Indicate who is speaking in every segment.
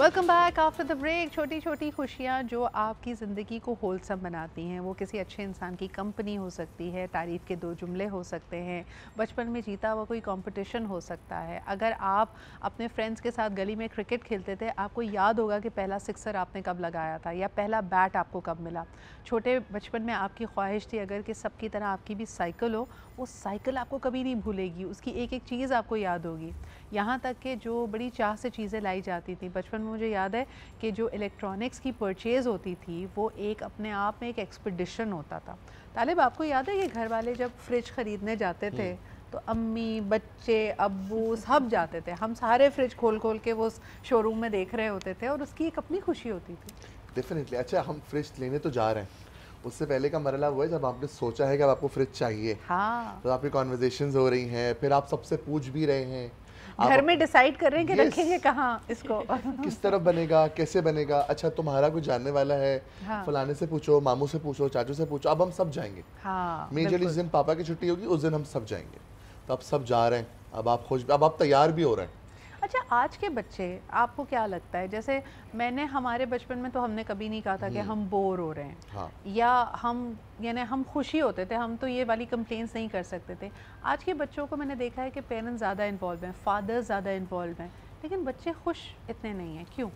Speaker 1: Welcome back after the break. छोटी छोटी खुशियाँ जो आपकी ज़िंदगी को होलसम बनाती हैं, वो किसी अच्छे इंसान की कंपनी हो सकती है, तारीफ़ के दो जुमले हो सकते हैं, बचपन में जीता हुआ कोई कंपटीशन हो सकता है। अगर आप अपने फ्रेंड्स के साथ गली में क्रिकेट खेलते थे, आपको याद होगा कि पहला सिक्सर आपने कब लगाया था या पहला बैट आपको कब मिला। छोटे बचपन में आपकी ख्वाहिश थी अगर कि सबकी तरह आपकी भी साइकिल हो, वो साइकिल आपको कभी नहीं भूलेगी, उसकी एक एक चीज़ आपको याद होगी। यहाँ तक कि जो बड़ी चाह से चीज़ें लाई जाती थी बचपन में, मुझे याद है कि जो इलेक्ट्रॉनिक्स की परचेज़ होती थी वो एक अपने आप में एक एक्सपीडिशन होता था। तालिब, आपको याद है कि घर वाले जब फ्रिज ख़रीदने जाते थे तो अम्मी, बच्चे, अब्बू सब जाते थे, हम सारे फ्रिज खोल खोल के वो शोरूम में देख रहे होते थे और उसकी एक अपनी खुशी होती थी।
Speaker 2: डेफिनेटली। अच्छा, हम फ्रिज लेने तो जा रहे हैं, उससे पहले का मरहला हुआ है जब आपने सोचा है कि अब आपको फ्रिज चाहिए।
Speaker 1: हाँ,
Speaker 2: तो आपकी कॉन्वर्जेशंस हो रही हैं, फिर आप सबसे पूछ भी रहे हैं,
Speaker 1: घर में डिसाइड कर रहे हैं कि
Speaker 2: yes,
Speaker 1: रखेंगे कहाँ इसको।
Speaker 2: किस तरफ बनेगा, कैसे बनेगा। अच्छा, तुम्हारा कोई जानने वाला है,
Speaker 1: हाँ,
Speaker 2: फलाने से पूछो, मामू से पूछो, चाचू से पूछो। अब हम सब जाएंगे।
Speaker 1: हाँ,
Speaker 2: मेजरली जिस दिन पापा की छुट्टी होगी उस दिन हम सब जाएंगे। तो अब सब जा रहे हैं, अब आप खुश, अब आप तैयार भी हो रहे हैं।
Speaker 1: अच्छा, आज के बच्चे, आपको क्या लगता है, जैसे मैंने हमारे बचपन में तो हमने कभी नहीं कहा था कि हम बोर हो रहे हैं,
Speaker 2: हाँ,
Speaker 1: या हम यानी हम खुशी होते थे, हम तो ये वाली कंप्लेंट्स नहीं कर सकते थे। आज के बच्चों को मैंने देखा है कि पेरेंट्स ज़्यादा इन्वॉल्व हैं, फादर्स ज़्यादा इन्वॉल्व हैं, लेकिन बच्चे खुश इतने नहीं हैं। क्यों?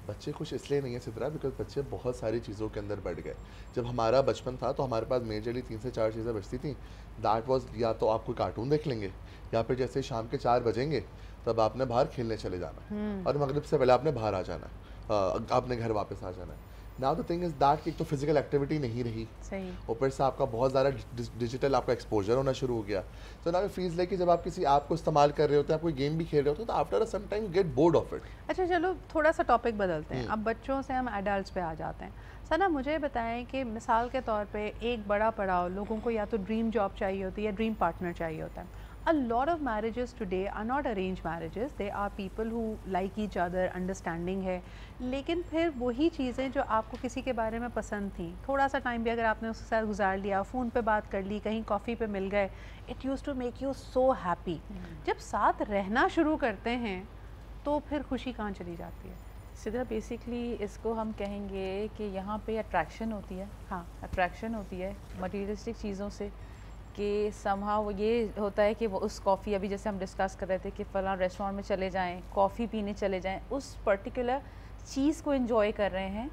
Speaker 2: बच्चे खुश इसलिए नहीं है सिद्रा, बिकॉज बच्चे बहुत सारी चीज़ों के अंदर बढ़ गए। जब हमारा बचपन था तो हमारे पास मेजरली 3 से 4 चीज़ें बचती थी। दैट वाज, या तो आप कोई कार्टून देख लेंगे, या फिर जैसे शाम के 4 बजेंगे तब आपने बाहर खेलने चले जाना है, और मगरिब से पहले आपने बाहर आ जाना है, आपने घर वापस आ जाना है। Now the thing is that कि एक तो फिजिकल एक्टिविटी नहीं रही,
Speaker 1: सही।
Speaker 2: ऊपर से आपका बहुत ज़्यादा डिजिटल आपका एक्सपोजर होना शुरू हो गया। तो नाउ फील्स लाइक कि जब आप किसी ऐप को इस्तेमाल कर रहे होते हैं, आप कोई गेम भी खेल रहे होते हैं, तो after a some time get bored of it.
Speaker 1: अच्छा, चलो थोड़ा सा टॉपिक बदलते हैं, अब बच्चों से हम एडल्ट्स पे आ जाते हैं। सना, मुझे बताएं कि मिसाल के तौर पे एक बड़ा पड़ाव, लोगों को या तो ड्रीम जॉब चाहिए होती है या ड्रीम पार्टनर चाहिए होता है। A lot of marriages today are not arranged marriages. They are people who like each other, understanding है, लेकिन फिर वही चीज़ें जो आपको किसी के बारे में पसंद थी, थोड़ा सा टाइम भी अगर आपने उसके साथ गुजार लिया, फ़ोन पे बात कर ली, कहीं कॉफ़ी पे मिल गए, it used to make you so happy. जब साथ रहना शुरू करते हैं तो फिर खुशी कहाँ चली जाती है?
Speaker 3: सीधा बेसिकली इसको हम कहेंगे कि यहाँ पे अट्रैक्शन होती है।
Speaker 1: हाँ,
Speaker 3: अट्रैक्शन होती है मटीरियलिस्टिक चीज़ों से, कि समहाउ ये होता है कि वो उस कॉफ़ी, अभी जैसे हम डिस्कस कर रहे थे कि फ़लाँ रेस्टोरेंट में चले जाएं, कॉफ़ी पीने चले जाएं, उस पर्टिकुलर चीज़ को एंजॉय कर रहे हैं,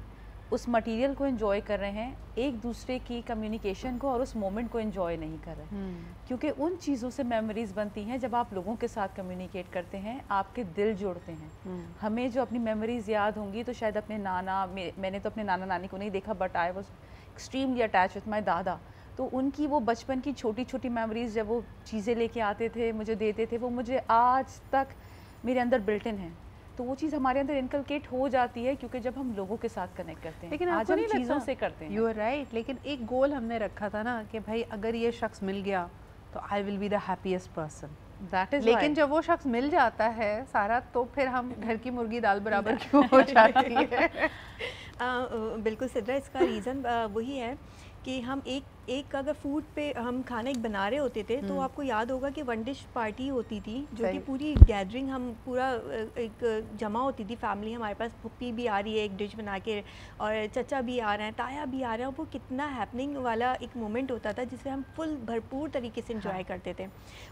Speaker 3: उस मटेरियल को एंजॉय कर रहे हैं, एक दूसरे की कम्युनिकेशन को और उस मोमेंट को एंजॉय नहीं कर रहे। क्योंकि उन चीज़ों से मेमोरीज़ बनती हैं। जब आप लोगों के साथ कम्युनिकेट करते हैं, आपके दिल जोड़ते हैं। हमें जो अपनी मेमोरीज़ याद होंगी तो शायद अपने नाना, मैंने तो अपने नाना नानी को नहीं देखा, but I was extremely attach with my दादा। तो उनकी वो बचपन की छोटी छोटी मेमोरीज़, जब वो चीज़ें लेके आते थे, मुझे देते थे, वो मुझे आज तक मेरे अंदर बिल्ट इन है। तो वो चीज़ हमारे अंदर इनकलकेट हो जाती है, क्योंकि जब हम लोगों के साथ कनेक्ट करते हैं,
Speaker 1: लेकिन
Speaker 3: आज
Speaker 1: आपको
Speaker 3: हम
Speaker 1: नहीं
Speaker 3: चीज़ों
Speaker 1: लगता,
Speaker 3: से करते हैं।
Speaker 1: यू आर राइट, लेकिन एक गोल हमने रखा था ना कि भाई अगर ये शख्स मिल गया तो I will be the happiest person.
Speaker 3: That is,
Speaker 1: लेकिन जब वो शख्स मिल जाता है सारा, तो फिर हम घर की मुर्गी दाल बराबर क्यों हो जाती है?
Speaker 4: बिल्कुल सिद्रा, इसका रीज़न वही है कि हम एक अगर फूड पे हम खाना एक बना रहे होते थे, तो आपको याद होगा कि वन डिश पार्टी होती थी, जो कि पूरी गैदरिंग, हम पूरा एक जमा होती थी फैमिली। हमारे पास पुप्पी भी आ रही है एक डिश बना के, और चचा भी आ रहे हैं, ताया भी आ रहे हैं, वो कितना हैपनिंग वाला एक मोमेंट होता था जिसे हम फुल भरपूर तरीके से एंजॉय करते थे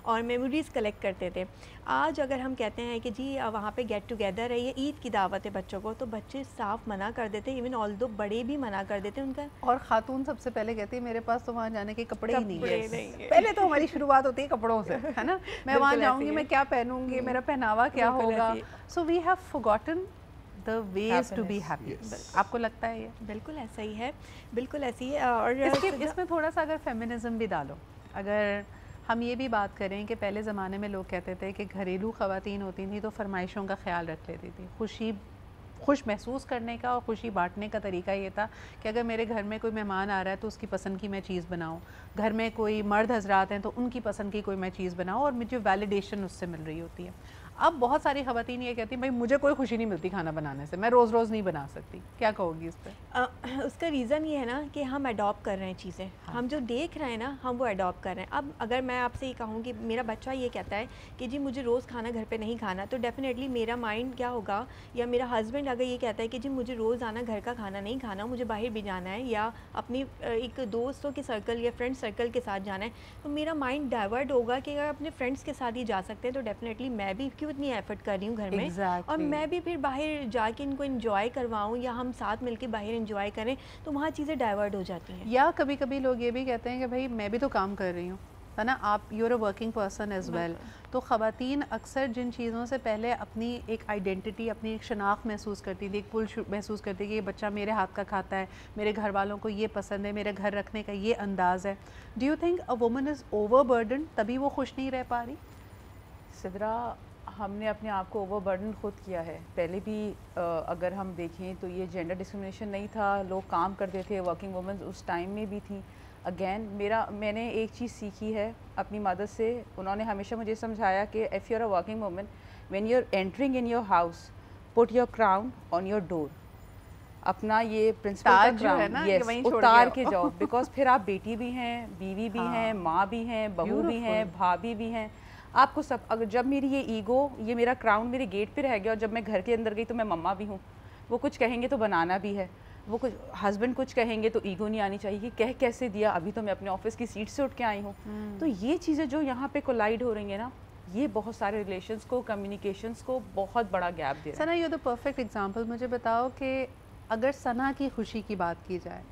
Speaker 4: और मेमोरीज़ कलेक्ट करते थे। आज अगर हम कहते हैं कि जी वहाँ पे गेट टुगेदर है, ये ईद की दावत है बच्चों को, तो बच्चे साफ मना कर देते, इवन ऑल्दो बड़े भी मना कर देते उनका।
Speaker 1: और खातून सबसे पहले कहती है मेरे पास तो वहाँ जाने के कपड़े ही नहीं है। पहले तो हमारी शुरुआत होती है कपड़ों से, है ना? मैं वहाँ जाऊँगी, मैं क्या पहनूंगी, मेरा पहनावा क्या होगा। So we have forgotten the ways to be happy. आपको लगता है ये?
Speaker 4: बिल्कुल ऐसा ही है, बिल्कुल ऐसी है। और
Speaker 1: इसमें थोड़ा सा अगर फेमिनिज्म भी डालो, अगर हम ये भी बात करें कि पहले ज़माने में लोग कहते थे कि घरेलू ख़वातीन होती थी तो फरमाइशों का ख्याल रख लेती थी, खुश महसूस करने का और खुशी बांटने का तरीका ये था कि अगर मेरे घर में कोई मेहमान आ रहा है तो उसकी पसंद की मैं चीज़ बनाऊं, घर में कोई मर्द हजरात हैं तो उनकी पसंद की कोई मैं चीज़ बनाऊं, और मुझे वैलिडेशन उससे मिल रही होती है। अब बहुत सारी ख़वातीन ये कहती हैं भाई मुझे कोई खुशी नहीं मिलती खाना बनाने से, मैं रोज़ रोज़ नहीं बना सकती, क्या कहोगी इस पर?
Speaker 4: उसका रीज़न ये है ना कि हम अडॉप्ट कर रहे हैं चीज़ें।
Speaker 1: हाँ।
Speaker 4: हम जो देख रहे हैं ना हम वो अडॉप्ट कर रहे हैं। अब अगर मैं आपसे ये कहूँ कि मेरा बच्चा ये कहता है कि जी मुझे रोज़ खाना घर पे नहीं खाना, तो डेफ़िनेटली मेरा माइंड क्या होगा, या मेरा हस्बैंड अगर ये कहता है कि जी मुझे रोज़ आना घर का खाना नहीं खाना, मुझे बाहर भी जाना है या अपनी एक दोस्तों के सर्कल या फ्रेंड सर्कल के साथ जाना है, तो मेरा माइंड डाइवर्ट होगा कि अगर अपने फ्रेंड्स के साथ ही जा सकते हैं तो डेफ़िनेटली मैं भी क्यों इतनी एफर्ट कर रही हूँ घर में, और मैं भी फिर बाहर जाके इनको एंजॉय करवाऊँ या हम साथ मिलके बाहर एंजॉय करें, तो वहाँ चीज़ें डाइवर्ट हो जाती हैं।
Speaker 1: या कभी कभी लोग ये भी कहते हैं कि भाई मैं भी तो काम कर रही हूँ, है ना, आप you're a working person as well. तो ख़वातीन अक्सर जिन चीज़ों से पहले अपनी एक आइडेंटिटी, अपनी एक शनाख्त महसूस करती थी, एक पुल महसूस करती थी कि ये बच्चा मेरे हाथ का खाता है, मेरे घर वालों को ये पसंद है, मेरे घर रखने का ये अंदाज़ है, do you think a woman is overburden, तभी वो खुश नहीं रह पा रही?
Speaker 3: सिद्रा, हमने अपने आप को ओवरबर्डन खुद किया है। पहले भी अगर हम देखें तो ये जेंडर डिस्क्रिमिनेशन नहीं था, लोग काम करते थे, वर्किंग वुमेन उस टाइम में भी थी। अगेन मैंने एक चीज़ सीखी है अपनी मदर से, उन्होंने हमेशा मुझे समझाया कि if you are a working women, when you are entering in your house, put your crown on your door. अपना ये प्रिंसिपल का क्राउन, यस, उतार के जाओ, बिकॉज फिर आप बेटी भी हैं, बीवी भी हैं, माँ भी हैं, बहू भी हैं, भाभी भी हैं, आपको सब। अगर जब मेरी ये ईगो, ये मेरा क्राउन मेरे गेट पे रह गया और जब मैं घर के अंदर गई तो मैं मम्मा भी हूँ, वो कुछ कहेंगे तो बनाना भी है, वो कुछ हस्बैंड कुछ कहेंगे तो ईगो नहीं आनी चाहिए कि कह कैसे दिया, अभी तो मैं अपने ऑफिस की सीट से उठ के आई हूँ। तो ये चीज़ें जो यहाँ पे कोलाइड हो रही है ना, ये बहुत सारे रिलेशंस को, कम्युनिकेशंस को बहुत बड़ा गैप दे रहा है।
Speaker 1: सना, यू द परफेक्ट एग्जांपल। मुझे बताओ कि अगर सना की खुशी की बात की जाए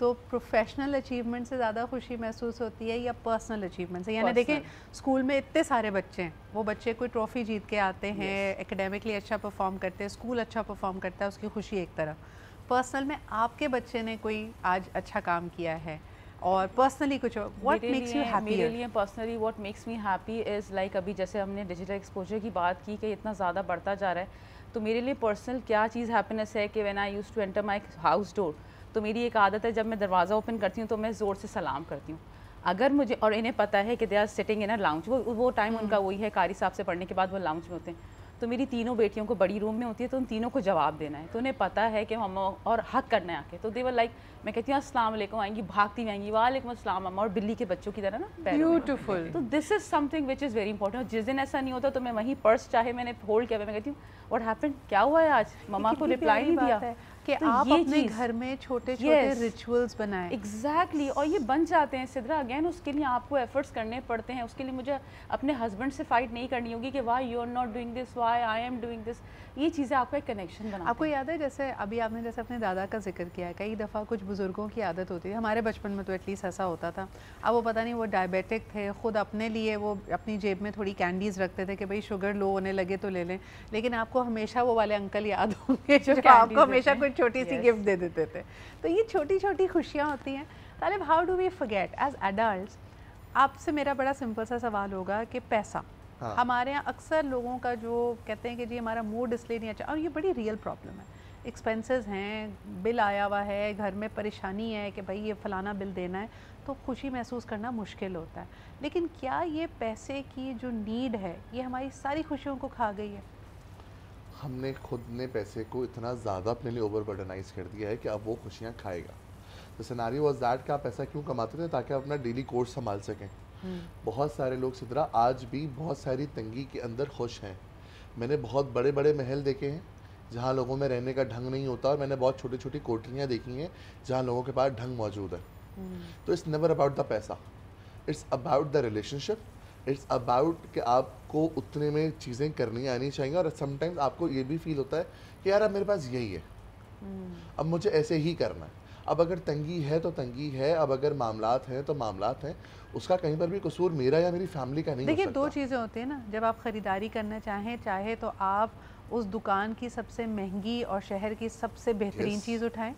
Speaker 1: तो प्रोफेशनल अचीवमेंट से ज़्यादा खुशी महसूस होती है या पर्सनल अचीवमेंट से? यानी देखें, स्कूल में इतने सारे बच्चे हैं, वो बच्चे कोई ट्रॉफ़ी जीत के आते हैं, एकेडमिकली अच्छा परफॉर्म करते हैं, स्कूल अच्छा परफॉर्म करता है, उसकी खुशी एक तरफ। पर्सनल में आपके बच्चे ने कोई आज अच्छा काम किया है और पर्सनली कुछ, व्हाट मेक्स यू हैप्पी?
Speaker 3: मेरे लिए personally what makes me happy is like, अभी जैसे हमने डिजिटल एक्सपोजर की बात की कि इतना ज़्यादा बढ़ता जा रहा है, तो मेरे लिए पर्सनल क्या चीज़ हैप्पीनेस है कि when I used to enter my house door, तो मेरी एक आदत है जब मैं दरवाज़ा ओपन करती हूँ तो मैं ज़ोर से सलाम करती हूँ। अगर मुझे, और इन्हें पता है कि they are sitting in a lounge, वो टाइम उनका वही है, कारी साहब से पढ़ने के बाद वो लाउंज में होते हैं, तो मेरी तीनों बेटियों को बड़ी रूम में होती है तो उन तीनों को जवाब देना है, तो उन्हें पता है कि हम और हक करना है आके, तो देवर लाइक, मैं कहती हूँ अस्सलाम वालेकुम, आएंगी भागती हुई आएंगी, वालेकुम अस्सलाम अम्मा, और बिल्ली के बच्चों की तरह ना,
Speaker 1: ब्यूटीफुल।
Speaker 3: तो this is something which is very important. और जिस दिन ऐसा नहीं होता तो मैं वहीं पर्स चाहे मैंने होल्ड किया, मैं कहती हूँ व्हाट हैपेंड, क्या हुआ है आज, मम्मा को रिप्लाई नहीं दिया,
Speaker 1: कि तो आप अपने घर में छोटे छोटे रिचुअल्स बनाएं।
Speaker 3: एग्जैक्टली, और ये बन जाते हैं सिद्रा। अगेन उसके लिए आपको एफर्ट्स करने पड़ते हैं, उसके लिए मुझे अपने हस्बैंड से फाइट नहीं करनी होगी कि why you are not doing this, why I am doing this. ये चीज़ें आपको एक कनेक्शन बनाती हैं।
Speaker 1: आपको याद है, जैसे अभी आपने जैसे अपने दादा का जिक्र किया है, कई दफ़ा कुछ बुज़ुर्गों की आदत होती है, हमारे बचपन में तो एटलीस्ट ऐसा होता था, अब वो पता नहीं वो डायबिटिक थे, ख़ुद अपने लिए वो अपनी जेब में थोड़ी कैंडीज़ रखते थे कि भाई शुगर लो होने लगे तो ले लें, लेकिन आपको हमेशा वो वाले अंकल याद होंगे जो आपको हमेशा कोई छोटी सी गिफ्ट दे देते थे। तो ये छोटी छोटी खुशियाँ होती हैं। Talib, how do we forget as adults? आपसे मेरा बड़ा सिंपल सा सवाल होगा कि पैसा,
Speaker 2: हाँ।
Speaker 1: हमारे यहाँ अक्सर लोगों का जो कहते हैं कि जी हमारा मूड इसलिए नहीं अच्छा, और ये बड़ी रियल प्रॉब्लम है, एक्सपेंसेस हैं, बिल आया हुआ है, घर में परेशानी है कि भाई ये फ़लाना बिल देना है, तो खुशी महसूस करना मुश्किल होता है। लेकिन क्या ये पैसे की जो नीड है ये हमारी सारी खुशियों को खा गई है?
Speaker 2: हमने खुद ने पैसे को इतना ज़्यादा अपने लिए ओवरबर्डनाइज कर दिया है कि अब वो खुशियाँ खाएगा। तो सिनेरियो वाज दैट कि आप पैसा क्यों कमाते थे? ताकि आप अपना डेली कोर्स संभाल सकें। बहुत सारे लोग सिद्रा आज भी बहुत सारी तंगी के अंदर खुश हैं। मैंने बहुत बड़े बड़े महल देखे हैं जहाँ लोगों में रहने का ढंग नहीं होता, और मैंने बहुत छोटी छोटी कोठरियाँ देखी हैं जहाँ लोगों के पास ढंग मौजूद है। तो इट्स नेवर अबाउट द पैसा, it's about the relationship, it's about कि आपको उतने में चीज़ें करनी आनी चाहिए। और समटाइम्स आपको ये भी फील होता है कि यार अब मेरे पास यही है, अब मुझे ऐसे ही करना है। अब अगर तंगी है तो तंगी है, अब अगर मामलात हैं तो मामलात हैं, उसका कहीं पर भी कसूर मेरा या मेरी फैमिली का नहीं हो सकता।
Speaker 1: देखिए, दो चीज़ें होती हैं ना, जब आप ख़रीदारी करना चाहे तो आप उस दुकान की सबसे महंगी और शहर की सबसे बेहतरीन चीज़ उठाएं,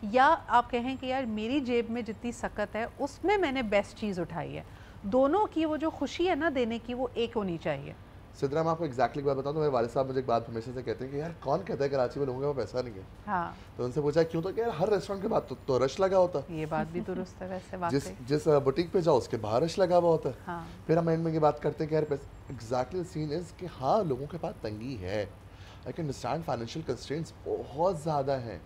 Speaker 1: या आप कहें कि यार मेरी जेब में जितनी सकत है उसमें मैंने बेस्ट चीज़ उठाई है। दोनों की वो जो खुशी है ना देने की, वो एक होनी चाहिए।
Speaker 2: सिद्रा, मैं आपको एग्जैक्टली बात बताऊं तो मेरे वालिद साहब मुझे एक बात हमेशा से कहते हैं कि यार कौन कहता है कराची में लोगों के पास पैसा नहीं है।
Speaker 1: हाँ।
Speaker 2: तो उनसे पूछा क्यों, तो यार हर रेस्टोरेंट के बाद तो रश लगा होता है।
Speaker 1: ये बात भी दुरुस्त है वैसे, वाकई।
Speaker 2: जिस बुटीक पे जाओ उसके बाहर रश लगा हुआ होता है।
Speaker 1: हाँ।
Speaker 2: फिर हम एंड में ये बात करते हैं कि यार एग्जैक्टली सीन इज कि हाँ, लोगों के पास तंगी है। I can understand, financial constraints बहुत ज़्यादा हैं,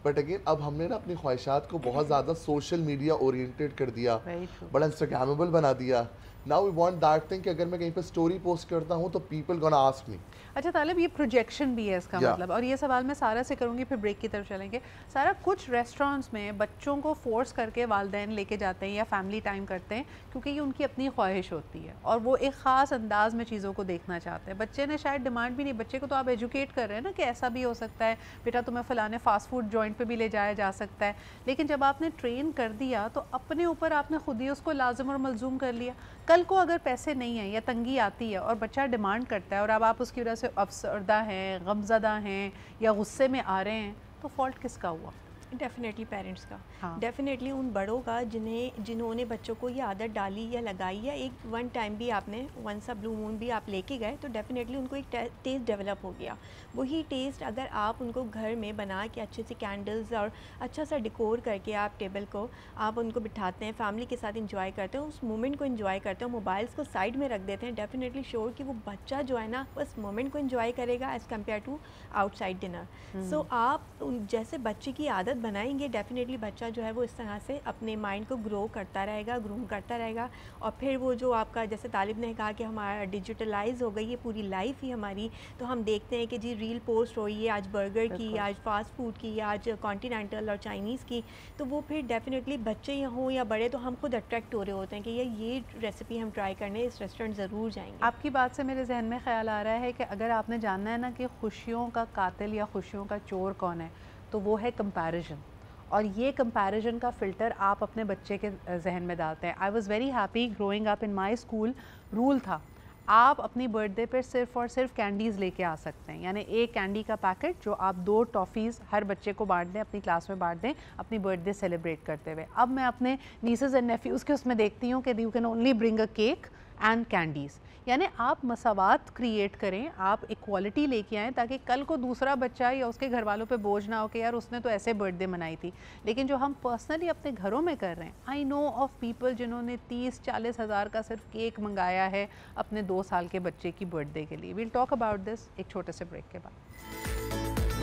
Speaker 2: बट अगेन अब हमने ना अपनी ख्वाहिशात को बहुत ज़्यादा सोशल मीडिया ओरिएंटेड कर दिया,
Speaker 1: Very true.
Speaker 2: बड़ा इंस्टाग्रामेबल बना दिया। Now we want that thing कि अगर मैं कहीं पे स्टोरी पोस्ट करता हूँ तो पीपल गोना आस्क मी।
Speaker 1: अच्छा तालिब, ये प्रोजेक्शन भी है इसका मतलब, और ये सवाल मैं सारा से करूँगी, फिर ब्रेक की तरफ चलेंगे। सारा, कुछ रेस्टोरेंट्स में बच्चों को फोर्स करके वालिदैन लेके जाते हैं या फैमिली टाइम करते हैं क्योंकि ये उनकी अपनी ख्वाहिश होती है और वो एक ख़ास अंदाज में चीज़ों को देखना चाहते हैं। बच्चे ने शायद डिमांड भी नहीं, बच्चे को तो आप एजुकेट कर रहे हैं ना कि ऐसा भी हो सकता है बेटा, तुम्हें फ़लाने फ़ास्ट फूड जॉइंट पर भी ले जाया जा सकता है, लेकिन जब आपने ट्रेन कर दिया तो अपने ऊपर आपने खुद ही उसको लाजिम और मलजूम कर लिया। कल को अगर पैसे नहीं हैं या तंगी आती है और बच्चा डिमांड करता है और अब आप उसकी वजह से अफसरदा हैं, गमज़दा हैं या गुस्से में आ रहे हैं, तो फॉल्ट किसका हुआ?
Speaker 4: डेफिनेटली पेरेंट्स का,
Speaker 1: हाँ।
Speaker 4: डेफिनेटली उन बड़ों का जिन्होंने बच्चों को ये आदत डाली या लगाई, या एक वन टाइम भी आपने वंस अ ब्लू मून भी आप लेके गए तो डेफिनेटली उनको एक टेस्ट डेवलप हो गया। वही टेस्ट अगर आप उनको घर में बना के अच्छे से कैंडल्स और अच्छा सा डिकोर करके आप टेबल को आप उनको बिठाते हैं, फैमिली के साथ इंजॉय करते हैं, उस मोमेंट को इंजॉय करते हैं, मोबाइल्स को साइड में रख देते हैं, डेफिनेटली श्योर कि वो बच्चा जो है ना बस मोमेंट को इंजॉय करेगा as compare to outside dinner. So आप जैसे बच्चे की आदत बनाएंगे, डेफिनेटली बच्चा जो है वो इस तरह से अपने माइंड को ग्रो करता रहेगा, ग्रूम करता रहेगा, और फिर वो जो आपका जैसे तालिब ने कहा कि हमारा डिजिटलाइज हो गई है पूरी लाइफ ही हमारी, तो हम देखते हैं कि जी रील पोस्ट हो रही है आज बर्गर की, आज फास्ट फूड की, आज कॉन्टिनेंटल और चाइनीज़ की, तो वो फिर डेफिनेटली बच्चे हों या बड़े तो हम खुद अट्रैक्ट हो रहे होते हैं कि ये रेसिपी हम ट्राई करने इस रेस्टोरेंट ज़रूर जाएंगे।
Speaker 1: आपकी बात से मेरे जहन में ख्याल आ रहा है कि अगर आपने जानना है ना कि खुशियों का कातिल या खुशियों का चोर कौन है, तो वो है कंपैरिजन, और ये कंपैरिजन का फ़िल्टर आप अपने बच्चे के जहन में डालते हैं। I was very happy growing up in my school, rule था आप अपनी बर्थडे पर सिर्फ़ और सिर्फ कैंडीज़ लेके आ सकते हैं, यानी एक कैंडी का पैकेट जो आप 2 टॉफ़ीज़ हर बच्चे को बांट दें, अपनी क्लास में बांट दें अपनी बर्थडे सेलिब्रेट करते हुए। अब मैं अपने नीसेस एंड नेफ्यूज़ के उसमें देखती हूँ कि you can only bring a cake and candies, यानी आप मसावात क्रिएट करें, आप इक्वालिटी लेके आएँ ताकि कल को दूसरा बच्चा या उसके घर वालों पे बोझ ना हो कि यार उसने तो ऐसे बर्थडे मनाई थी। लेकिन जो हम पर्सनली अपने घरों में कर रहे हैं, आई नो ऑफ पीपल जिन्होंने 30-40 हज़ार का सिर्फ केक मंगाया है अपने 2 साल के बच्चे की बर्थडे के लिए। वील टॉक अबाउट दिस एक छोटे से ब्रेक के बाद।